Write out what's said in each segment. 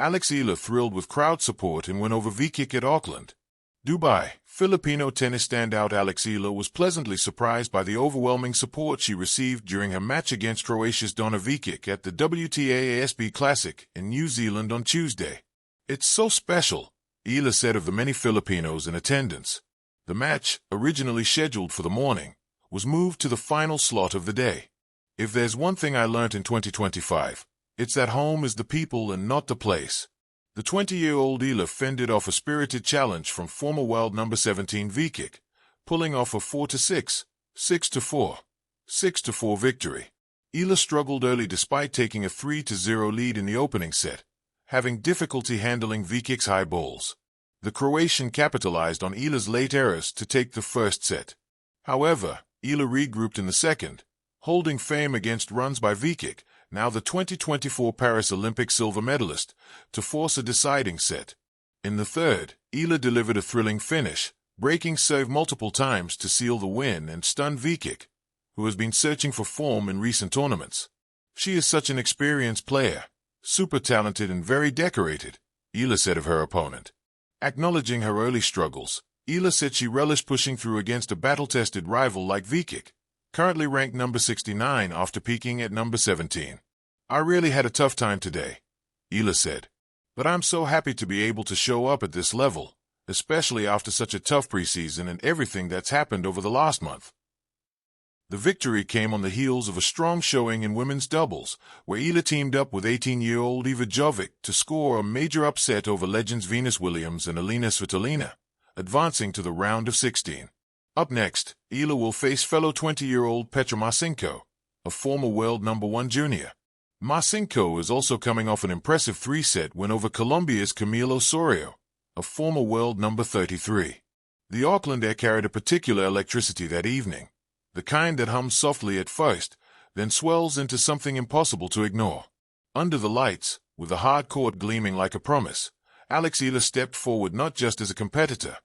Eala thrilled with crowd support and went over Vekic at Auckland. Dubai. Filipino tennis standout Eala was pleasantly surprised by the overwhelming support she received during her match against Croatia's Vekic at the WTA Classic in New Zealand on Tuesday. "It's so special," Eala said of the many Filipinos in attendance. The match, originally scheduled for the morning, was moved to the final slot of the day. "If there's one thing I learnt in 2025, it's that home is the people and not the place." The 20-year-old Eala fended off a spirited challenge from former world number 17 Vekic, pulling off a 4-6, 6-4, 6-4 victory. Eala struggled early despite taking a 3-0 lead in the opening set, having difficulty handling Vekic's high balls. The Croatian capitalized on Eala's late errors to take the first set. However, Eala regrouped in the second, holding fame against runs by Vekic, now the 2024 Paris Olympic silver medalist, to force a deciding set. In the third, Eala delivered a thrilling finish, breaking serve multiple times to seal the win and stun Vekic, who has been searching for form in recent tournaments. "She is such an experienced player, super talented and very decorated," Eala said of her opponent. Acknowledging her early struggles, Eala said she relished pushing through against a battle-tested rival like Vekic, currently ranked number 69 after peaking at number 17. "I really had a tough time today," Eala said. "But I'm so happy to be able to show up at this level, especially after such a tough preseason and everything that's happened over the last month." The victory came on the heels of a strong showing in women's doubles, where Eala teamed up with 18-year-old Vekic to score a major upset over legends Venus Williams and Elina Svitolina, advancing to the round of 16. Up next, Eala will face fellow 20-year-old Petra Marcinko, a former world number 1 junior. Marcinko is also coming off an impressive 3-set win over Colombia's Camila Osorio, a former world number 33. The Auckland air carried a particular electricity that evening, the kind that hums softly at first, then swells into something impossible to ignore. Under the lights, with the hard court gleaming like a promise, Eala stepped forward not just as a competitor,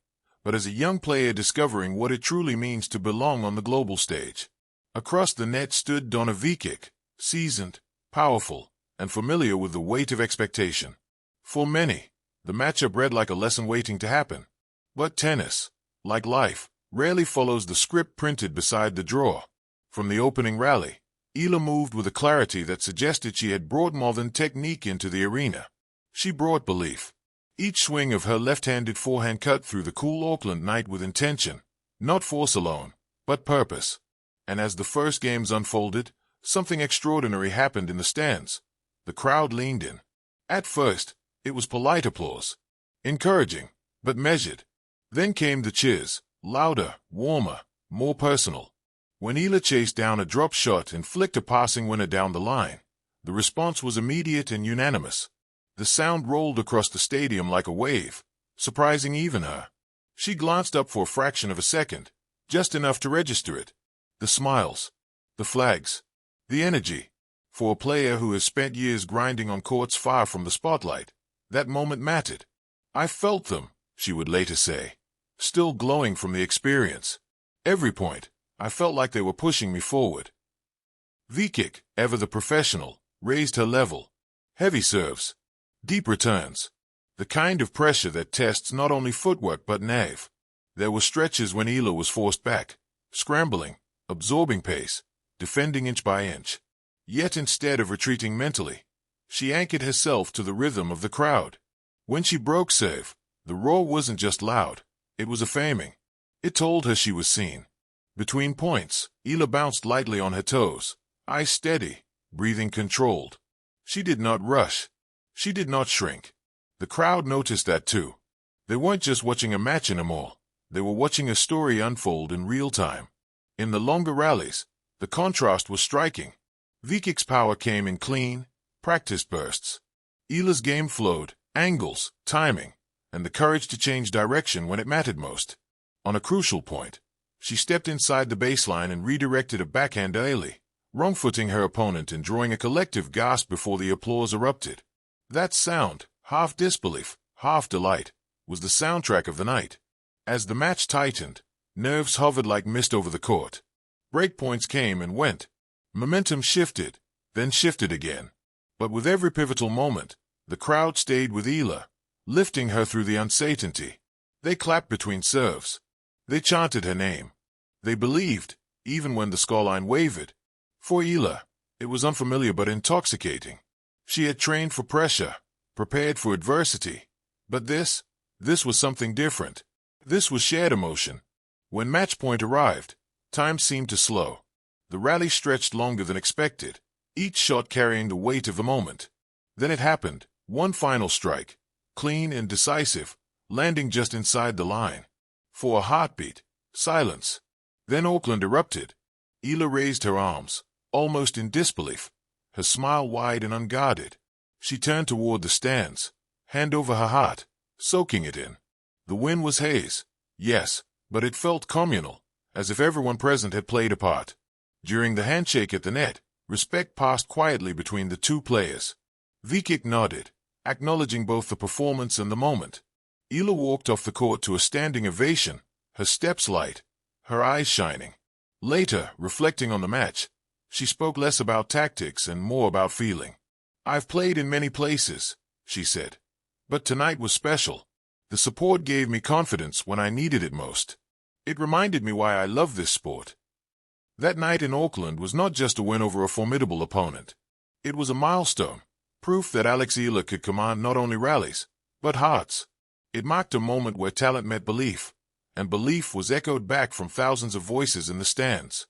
but as a young player discovering what it truly means to belong on the global stage. Across the net stood Vekic, seasoned, powerful, and familiar with the weight of expectation. For many, the matchup read like a lesson waiting to happen. But tennis, like life, rarely follows the script printed beside the draw. From the opening rally, Eala moved with a clarity that suggested she had brought more than technique into the arena. She brought belief. Each swing of her left-handed forehand cut through the cool Auckland night with intention, not force alone, but purpose. And as the first games unfolded, something extraordinary happened in the stands. The crowd leaned in. At first, it was polite applause, encouraging, but measured. Then came the cheers, louder, warmer, more personal. When Eala chased down a drop shot and flicked a passing winner down the line, the response was immediate and unanimous. The sound rolled across the stadium like a wave, surprising even her. She glanced up for a fraction of a second, just enough to register it. The smiles, the flags, the energy. For a player who has spent years grinding on courts far from the spotlight, that moment mattered. "I felt them," she would later say, still glowing from the experience. "Every point, I felt like they were pushing me forward." Vekic, ever the professional, raised her level. Heavy serves, deep returns, the kind of pressure that tests not only footwork but nerve. There were stretches when Eala was forced back, scrambling, absorbing pace, defending inch by inch. Yet instead of retreating mentally, she anchored herself to the rhythm of the crowd. When she broke serve, the roar wasn't just loud, it was affirming. It told her she was seen. Between points, Eala bounced lightly on her toes, eyes steady, breathing controlled. She did not rush. She did not shrink. The crowd noticed that too. They weren't just watching a match anymore. They were watching a story unfold in real time. In the longer rallies, the contrast was striking. Vekic's power came in clean, practiced bursts. Eala's game flowed, angles, timing, and the courage to change direction when it mattered most. On a crucial point, she stepped inside the baseline and redirected a backhand to Eala, wrong-footing her opponent and drawing a collective gasp before the applause erupted. That sound, half disbelief, half delight, was the soundtrack of the night. As the match tightened, nerves hovered like mist over the court. Breakpoints came and went. Momentum shifted, then shifted again. But with every pivotal moment, The crowd stayed with Eala, lifting her through the uncertainty. They clapped between serves. They chanted her name. They believed, even when the scoreline wavered. For Eala, it was unfamiliar but intoxicating. She had trained for pressure, prepared for adversity. But this was something different. This was shared emotion. When match point arrived, time seemed to slow. The rally stretched longer than expected, each shot carrying the weight of the moment. Then it happened, one final strike, clean and decisive, landing just inside the line. For a heartbeat, silence. Then Auckland erupted. Eala raised her arms, almost in disbelief, her smile wide and unguarded. She turned toward the stands, hand over her heart, soaking it in. The win was hers, yes, but it felt communal, as if everyone present had played a part. During the handshake at the net, respect passed quietly between the two players. Vekic nodded, acknowledging both the performance and the moment. Eala walked off the court to a standing ovation, her steps light, her eyes shining. Later, reflecting on the match, she spoke less about tactics and more about feeling. "I've played in many places," she said, "but tonight was special. The support gave me confidence when I needed it most. It reminded me why I love this sport." That night in Auckland was not just a win over a formidable opponent. It was a milestone, proof that Eala could command not only rallies, but hearts. It marked a moment where talent met belief, and belief was echoed back from thousands of voices in the stands.